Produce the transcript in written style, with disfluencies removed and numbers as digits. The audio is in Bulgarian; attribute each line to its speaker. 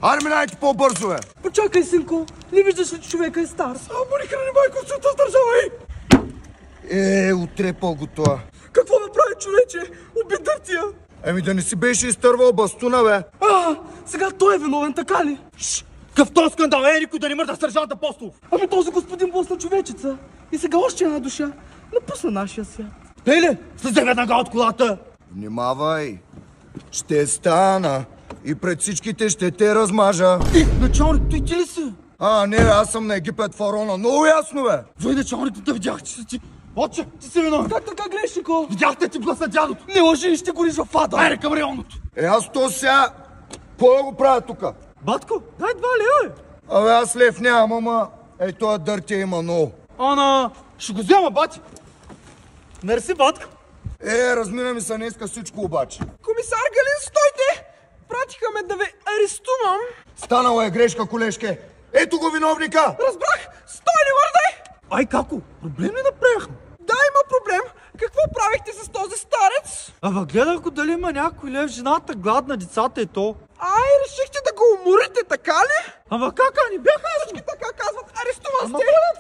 Speaker 1: Аре, минайте по-бързо, бе!
Speaker 2: Почакай, синко, не виждаш ли, че човека е стар?
Speaker 1: Само ни храни, майко, света сдържавай! Отрепал го това.
Speaker 2: Какво направи, човече? Уби дъртия!
Speaker 1: Еми да не си беше изтървал бастуна, бе!
Speaker 2: Сега той е виновен, така ли?
Speaker 3: Какъв този скандал? Никой да не мърда сержант Апостолов!
Speaker 2: Ами този господин блъсна човечеца. И сега още една душа напусна нашия свят.
Speaker 3: Леле, слезе веднага от колата!
Speaker 1: Внимавай! Ще стана и пред всичките ще те размажа.
Speaker 3: Началник, той ти ли си?
Speaker 1: Не, аз съм на Египет фараона. Много ясно, бе!
Speaker 3: Вой, началник, да видях, че си ти... Отче, ти си виновен!
Speaker 2: Как така гледаш, Нико?
Speaker 3: Видяхте ти блъсна дядото!
Speaker 2: Не лъжи и ще гориш в ада!
Speaker 3: Айде към районното!
Speaker 1: Аз то сега... Кой го правя тука?
Speaker 3: Батко, дай 2 лева,
Speaker 1: Абе, аз лев нямам, ама... Това дъртия има много.
Speaker 3: Ще го взема, бати! Мерси, батко!
Speaker 1: Размина ми се днеска всичко обаче.
Speaker 2: Комисар Галин, стойте! Пратиха ме да ви арестувам.
Speaker 1: Станала е грешка, колежке. Ето го виновника!
Speaker 2: Разбрах! Стой, не върдай!
Speaker 3: Ай, како? Проблем ли направихме?
Speaker 2: Да, има проблем. Какво правихте с този старец?
Speaker 3: Гледах го дали има някой лев, жената гладна, децата и то.
Speaker 2: Решихте да го уморите, така ли?
Speaker 3: Кака, не бяха...
Speaker 2: Всички така казват, арестуван
Speaker 3: Ама
Speaker 2: сте!
Speaker 3: моля,